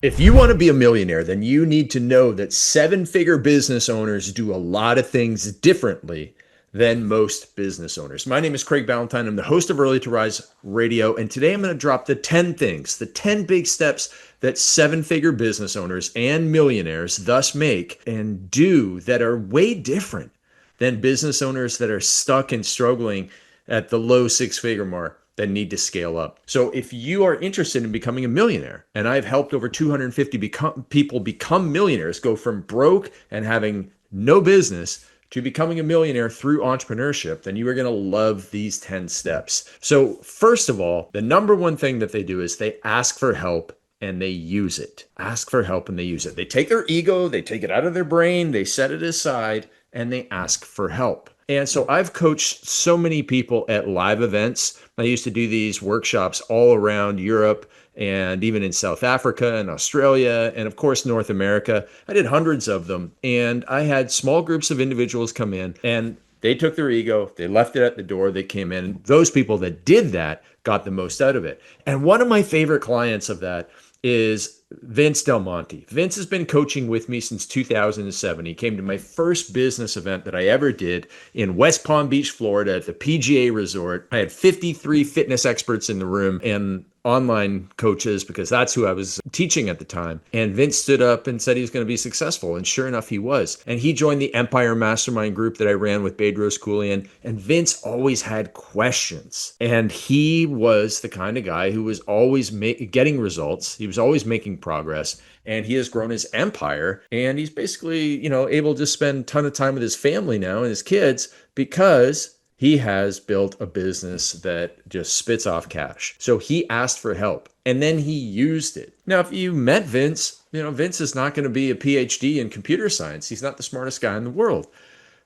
If you want to be a millionaire, then you need to know that seven-figure business owners do a lot of things differently than most business owners. My name is Craig Ballantyne. I'm the host of Early to Rise Radio, and today I'm going to drop the 10 things, the 10 big steps that seven-figure business owners and millionaires thus make and do that are way different than business owners that are stuck and struggling at the low six-figure mark that need to scale up. So if you are interested in becoming a millionaire, and I've helped over 250 people become millionaires, go from broke and having no business to becoming a millionaire through entrepreneurship, then you are going to love these 10 steps. So first of all, the number one thing that they do is they ask for help and they use it. Ask for help and they use it. They take their ego, they take it out of their brain, they set it aside, and they ask for help. And so I've coached so many people at live events. I used to do these workshops all around Europe and even in South Africa and Australia and of course North America. I did hundreds of them, and I had small groups of individuals come in and they took their ego, they left it at the door, they came in. And those people that did that got the most out of it. And one of my favorite clients of that is Vince Del Monte. Vince has been coaching with me since 2007. He came to my first business event that I ever did in West Palm Beach, Florida at the PGA Resort. I had 53 fitness experts in the room and online coaches because that's who I was teaching at the time. And Vince stood up and said he was going to be successful. And sure enough, he was. And he joined the Empire Mastermind group that I ran with Bedros Keuilian. And Vince always had questions. And he was the kind of guy who was always getting results. He was always making progress. And he has grown his empire. And he's basically, able to spend a ton of time with his family now and his kids because he has built a business that just spits off cash. So he asked for help and then he used it. Now, if you met Vince, Vince is not going to be a PhD in computer science. He's not the smartest guy in the world,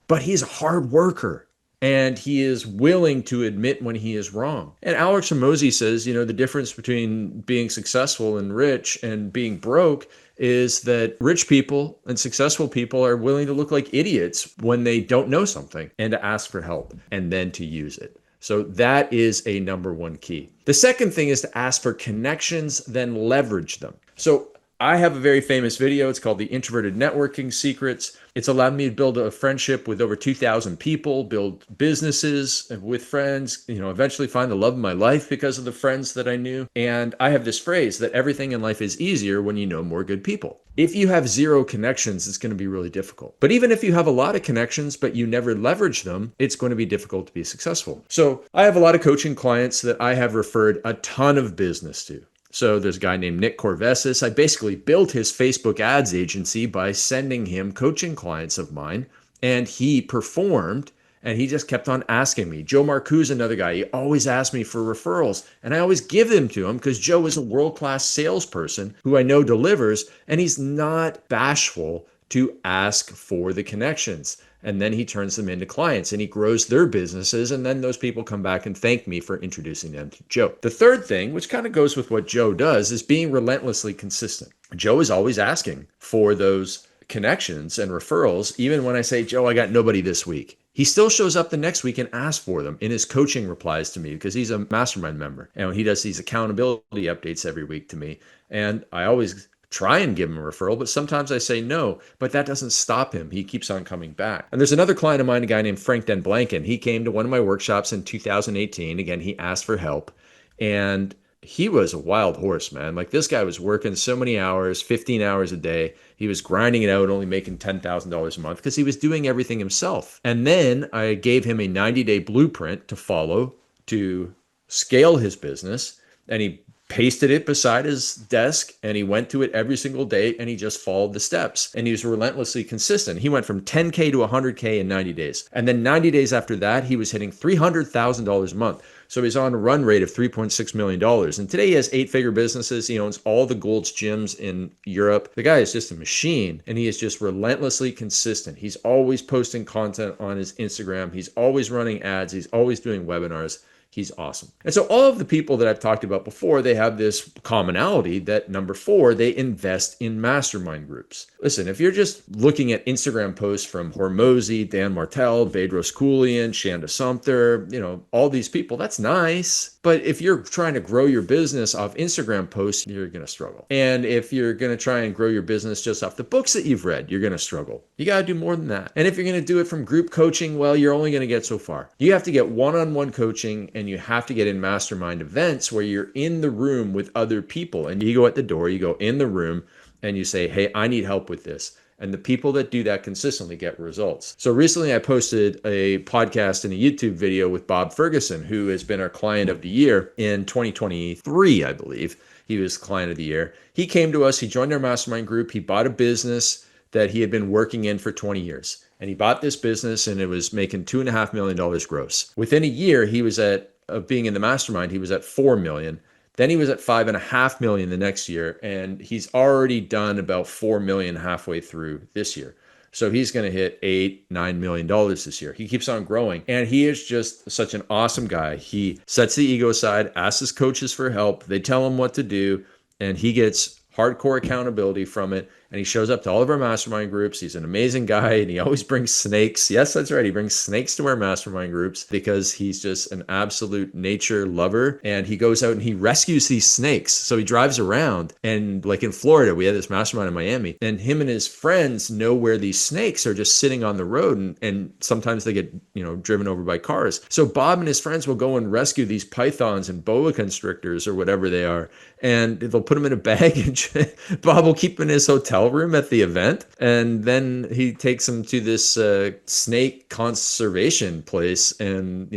but he's a hard worker and he is willing to admit when he is wrong. And Alex Hormozi says, the difference between being successful and rich and being broke is that rich people and successful people are willing to look like idiots when they don't know something and to ask for help and then to use it. So that is a number one key. The second thing is to ask for connections, then leverage them. So I have a very famous video. It's called The Introverted Networking Secrets. It's allowed me to build a friendship with over 2,000 people, build businesses with friends, eventually find the love of my life because of the friends that I knew. And I have this phrase that everything in life is easier when you know more good people. If you have zero connections, it's going to be really difficult. But even if you have a lot of connections, but you never leverage them, it's going to be difficult to be successful. So I have a lot of coaching clients that I have referred a ton of business to. So there's a guy named Nick Corvesis. I basically built his Facebook ads agency by sending him coaching clients of mine, and he performed, and he just kept on asking me. Joe Marcoux, another guy, he always asked me for referrals, and I always give them to him because Joe is a world-class salesperson who I know delivers, and he's not bashful to ask for the connections. And then he turns them into clients and he grows their businesses. And then those people come back and thank me for introducing them to Joe. The third thing, which kind of goes with what Joe does, is being relentlessly consistent. Joe is always asking for those connections and referrals. Even when I say, Joe, I got nobody this week, he still shows up the next week and asks for them in his coaching replies to me because he's a mastermind member. And he does these accountability updates every week to me. And I always try and give him a referral, but sometimes I say no, but that doesn't stop him. He keeps on coming back. And there's another client of mine, a guy named Frank Den Blanken. He came to one of my workshops in 2018. Again, he asked for help and he was a wild horse, man. Like this guy was working so many hours, 15 hours a day. He was grinding it out, only making $10,000 a month because he was doing everything himself. And then I gave him a 90-day blueprint to follow to scale his business. And he pasted it beside his desk and he went to it every single day and he just followed the steps and he was relentlessly consistent. He went from 10K to 100K in 90 days. And then 90 days after that, he was hitting $300,000 a month. So he's on a run rate of $3.6 million. And today he has 8-figure businesses. He owns all the Gold's gyms in Europe. The guy is just a machine and he is just relentlessly consistent. He's always posting content on his Instagram. He's always running ads. He's always doing webinars. He's awesome. And so all of the people that I've talked about before, they have this commonality that number 4, they invest in mastermind groups. Listen, if you're just looking at Instagram posts from Hormozi, Dan Martell, Bedros Keuilian, Shanda Sumpter, all these people, that's nice. But if you're trying to grow your business off Instagram posts, you're going to struggle. And if you're going to try and grow your business just off the books that you've read, you're going to struggle. You got to do more than that. And if you're going to do it from group coaching, well, you're only going to get so far. You have to get one-on-one coaching, and you have to get in mastermind events where you're in the room with other people. And you go at the door, you go in the room, and you say, hey, I need help with this. And the people that do that consistently get results. So recently I posted a podcast and a YouTube video with Bob Ferguson, who has been our client of the year in 2023, I believe. He was client of the year. He came to us, he joined our mastermind group. He bought a business that he had been working in for 20 years. And he bought this business and it was making $2.5 million gross. Within a year, he was of being in the mastermind, he was at 4 million. Then he was at 5.5 million the next year, and he's already done about 4 million halfway through this year. So he's going to hit $8-9 million this year. He keeps on growing, and he is just such an awesome guy. He sets the ego aside, asks his coaches for help. They tell him what to do, and he gets hardcore accountability from it. And he shows up to all of our mastermind groups. He's an amazing guy, and he always brings snakes. Yes, that's right. He brings snakes to our mastermind groups because he's just an absolute nature lover. And he goes out and he rescues these snakes. So he drives around, and like in Florida, we had this mastermind in Miami, and him and his friends know where these snakes are just sitting on the road, and sometimes they get, driven over by cars. So Bob and his friends will go and rescue these pythons and boa constrictors or whatever they are, and they'll put them in a bag, and Bob will keep them in his hotel room at the event, and then he takes them to this snake conservation place and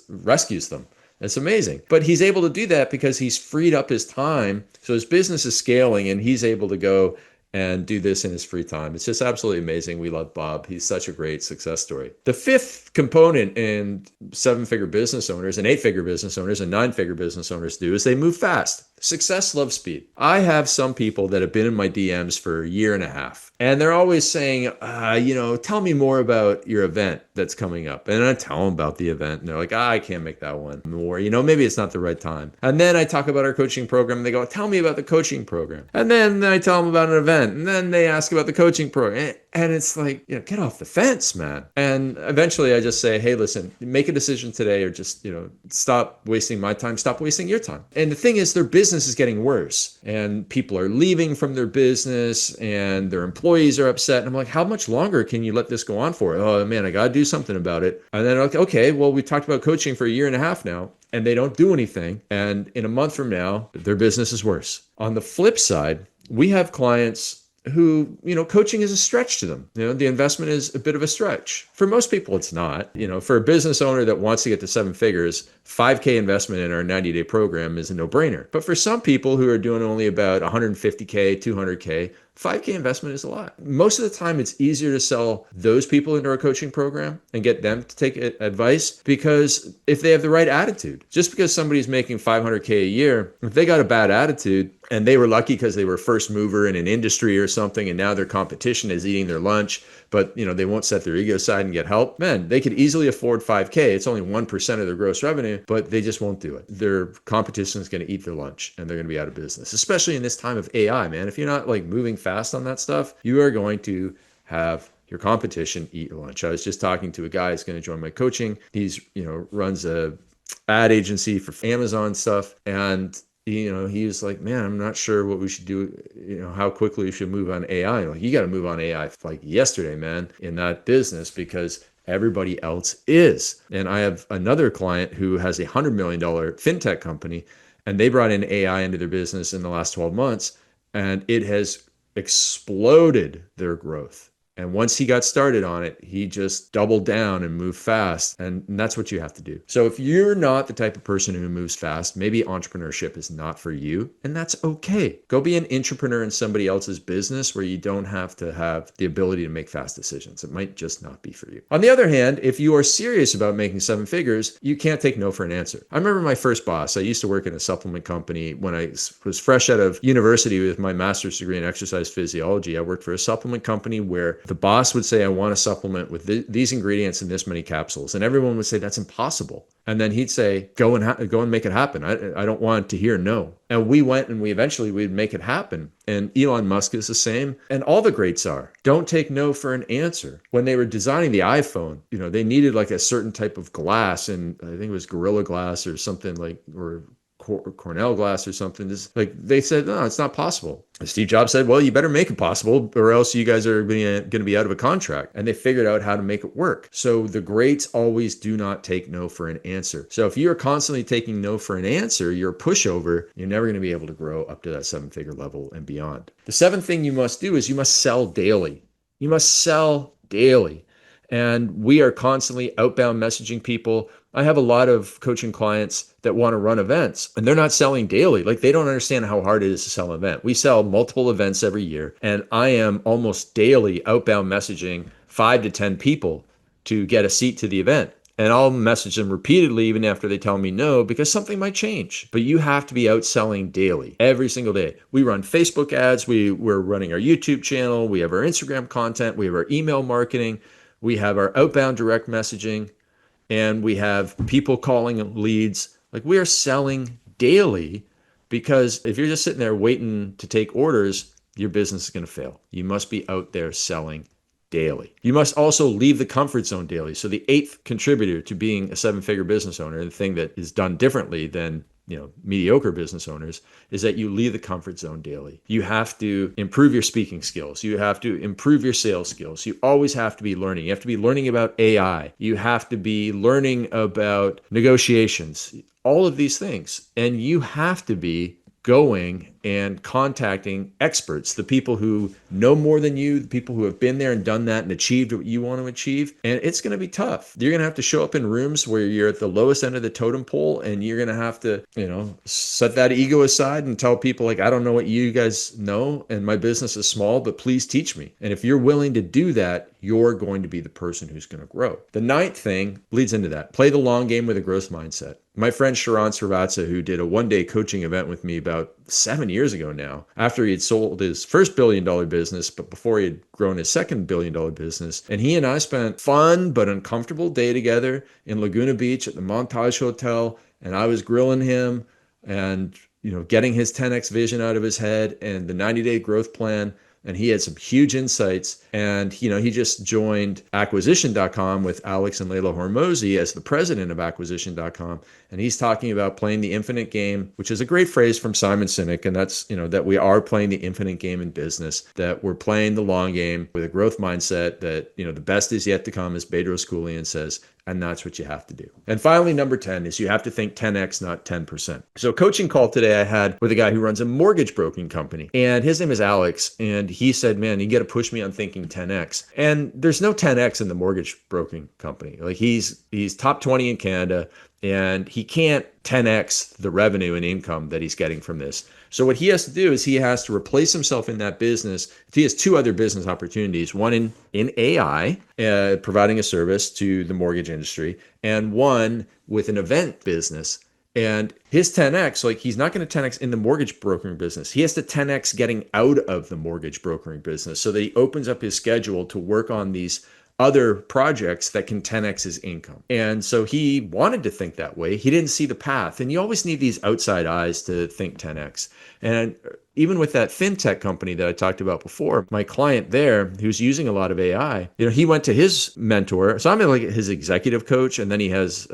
rescues them. It's amazing. But he's able to do that because he's freed up his time, so his business is scaling and he's able to go and do this in his free time. It's just absolutely amazing. We love Bob. He's such a great success story. The fifth component in 7-figure business owners and 8-figure business owners and 9-figure business owners do is they move fast. Success loves speed. I have some people that have been in my DMs for a year and a half, and they're always saying, tell me more about your event that's coming up. And I tell them about the event, and they're like, I can't make that one. Or, maybe it's not the right time. And then I talk about our coaching program, and they go, tell me about the coaching program. And then I tell them about an event, and then they ask about the coaching program. And it's like, get off the fence, man. And eventually I just say, hey, listen, make a decision today, or just, stop wasting my time, stop wasting your time. And the thing is, their business is getting worse, and people are leaving from their business, and their employees are upset. And I'm like, how much longer can you let this go on for? Oh man, I got to do something about it. And then, okay, well, we talked about coaching for a year and a half now, and they don't do anything. And in a month from now, their business is worse. On the flip side, we have clients who, coaching is a stretch to them. The investment is a bit of a stretch. For most people, it's not. For a business owner that wants to get to 7 figures, $5K investment in our 90-day program is a no-brainer. But for some people who are doing only about $150K, $200K, $5K investment is a lot. Most of the time, it's easier to sell those people into our coaching program and get them to take advice, because if they have the right attitude, just because somebody's making $500K a year, if they got a bad attitude and they were lucky because they were first mover in an industry or something, and now their competition is eating their lunch, but they won't set their ego aside and get help, man, they could easily afford $5K. It's only 1% of their gross revenue, but they just won't do it. Their competition is going to eat their lunch, and they're going to be out of business, especially in this time of AI, man. If you're not moving fast on that stuff, you are going to have your competition eat your lunch. I was just talking to a guy who's going to join my coaching. He's, runs a ad agency for Amazon stuff, and he was like, man, I'm not sure what we should do, how quickly we should move on AI. You got to move on AI yesterday, man, in that business, because everybody else is. And I have another client who has a $100 million fintech company, and they brought in AI into their business in the last 12 months, and it has exploded their growth. And once he got started on it, he just doubled down and moved fast. And that's what you have to do. So if you're not the type of person who moves fast, maybe entrepreneurship is not for you. And that's okay. Go be an entrepreneur in somebody else's business where you don't have to have the ability to make fast decisions. It might just not be for you. On the other hand, if you are serious about making 7 figures, you can't take no for an answer. I remember my first boss. I used to work in a supplement company when I was fresh out of university with my master's degree in exercise physiology. I worked for a supplement company where the boss would say, I want a supplement with these ingredients and this many capsules. And everyone would say, that's impossible. And then he'd say, go and make it happen. I don't want to hear no. And we went and we'd make it happen. And Elon Musk is the same. And all the greats are. Don't take no for an answer. When they were designing the iPhone, they needed like a certain type of glass, and I think it was Gorilla Glass or something or Cornell glass or something. They said, no, it's not possible. Steve Jobs said, well, you better make it possible or else you guys are going to be out of a contract. And they figured out how to make it work. So the greats always do not take no for an answer. So if you're constantly taking no for an answer, you're a pushover. You're never going to be able to grow up to that 7-figure level and beyond. The seventh thing you must do is you must sell daily. You must sell daily. And we are constantly outbound messaging people. I have a lot of coaching clients that want to run events, and they're not selling daily. Like, they don't understand how hard it is to sell an event. We sell multiple events every year, and I am almost daily outbound messaging 5 to 10 people to get a seat to the event. And I'll message them repeatedly even after they tell me no, because something might change. But you have to be out selling daily, every single day. We run Facebook ads. We're running our YouTube channel. We have our Instagram content. We have our email marketing. We have our outbound direct messaging. And we have people calling leads. Like, we are selling daily, because if you're just sitting there waiting to take orders, your business is going to fail. You must be out there selling daily. You must also leave the comfort zone daily. So the eighth contributor to being a 7-figure business owner, the thing that is done differently than mediocre business owners, is that you leave the comfort zone daily. You have to improve your speaking skills. You have to improve your sales skills. You always have to be learning. You have to be learning about AI. You have to be learning about negotiations, all of these things. And you have to be going and contacting experts, the people who know more than you, the people who have been there and done that and achieved what you want to achieve. And it's going to be tough. You're going to have to show up in rooms where you're at the lowest end of the totem pole, and you're going to have to, set that ego aside and tell people, like, I don't know what you guys know, and my business is small, but please teach me. And if you're willing to do that, you're going to be the person who's going to grow. The ninth thing leads into that. Play the long game with a growth mindset. My friend Sharran Srivatsaa, who did a one-day coaching event with me about 7 years ago now, after he had sold his first billion-dollar business, but before he had grown his second billion-dollar business. And he and I spent fun but uncomfortable day together in Laguna Beach at the Montage Hotel, and I was grilling him and getting his 10x vision out of his head and the 90-day growth plan. And he had some huge insights. And, he just joined acquisition.com with Alex and Layla Hormozi as the president of acquisition.com. And he's talking about playing the infinite game, which is a great phrase from Simon Sinek. And that's, that we are playing the infinite game in business, that we're playing the long game with a growth mindset, that, the best is yet to come, as Bedros Keuilian says. And that's what you have to do. And finally, number 10 is you have to think 10x, not 10%. So a coaching call today I had with a guy who runs a mortgage broking company, and his name is Alex. And he said, man, you got to push me on thinking 10x. And there's no 10x in the mortgage broking company. Like, he's top 20 in Canada, and he can't 10x the revenue and income that he's getting from this. So what he has to do is he has to replace himself in that business. He has 2 other business opportunities, one in AI, providing a service to the mortgage industry, and one with an event business. And his 10x, like, he's not going to 10x in the mortgage brokering business. He has to 10x getting out of the mortgage brokering business, so that he opens up his schedule to work on these other projects that can 10x his income. And so he wanted to think that way. He didn't see the path. And you always need these outside eyes to think 10x. And even with that fintech company that I talked about before, my client there, who's using a lot of AI, he went to his mentor. So I'm like his executive coach, and then he has,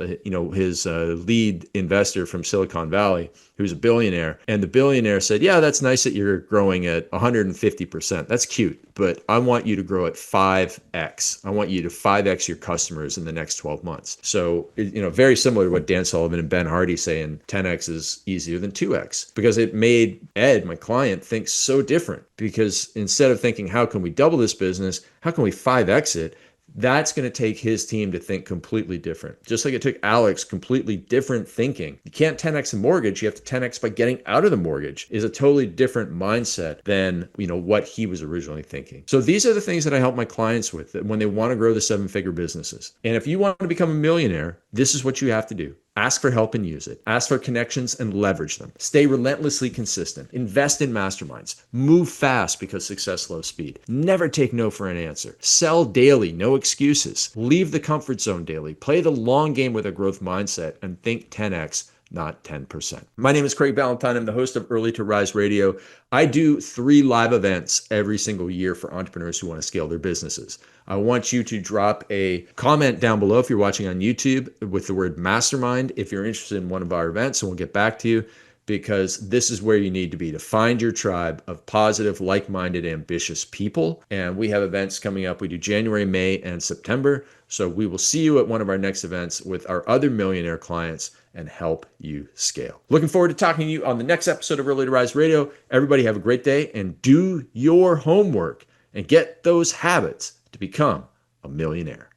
his lead investor from Silicon Valley, who's a billionaire. And the billionaire said, yeah, that's nice that you're growing at 150%. That's cute, but I want you to grow at 5x. I want you to 5x your customers in the next 12 months. So, very similar to what Dan Sullivan and Ben Hardy say, and 10x is easier than 2x, because it made Ed, my client, think so different. Because instead of thinking, how can we double this business? How can we 5x it? That's going to take his team to think completely different. Just like it took Alex completely different thinking. You can't 10x a mortgage. You have to 10x by getting out of the mortgage. Is a totally different mindset than, what he was originally thinking. So these are the things that I help my clients with when they want to grow the 7-figure businesses. And if you want to become a millionaire, this is what you have to do. Ask for help and use it. Ask for connections and leverage them. Stay relentlessly consistent. Invest in masterminds. Move fast because success loves speed. Never take no for an answer. Sell daily, no excuses. Leave the comfort zone daily. Play the long game with a growth mindset and think 10x, not 10%. My name is Craig Ballantyne. I'm the host of Early to Rise Radio. I do 3 live events every single year for entrepreneurs who want to scale their businesses. I want you to drop a comment down below if you're watching on YouTube with the word mastermind if you're interested in one of our events, and we'll get back to you, because this is where you need to be to find your tribe of positive, like-minded, ambitious people. And we have events coming up. We do January, May, and September. So we will see you at one of our next events with our other millionaire clients and help you scale. Looking forward to talking to you on the next episode of Early to Rise Radio. Everybody have a great day and do your homework and get those habits to become a millionaire.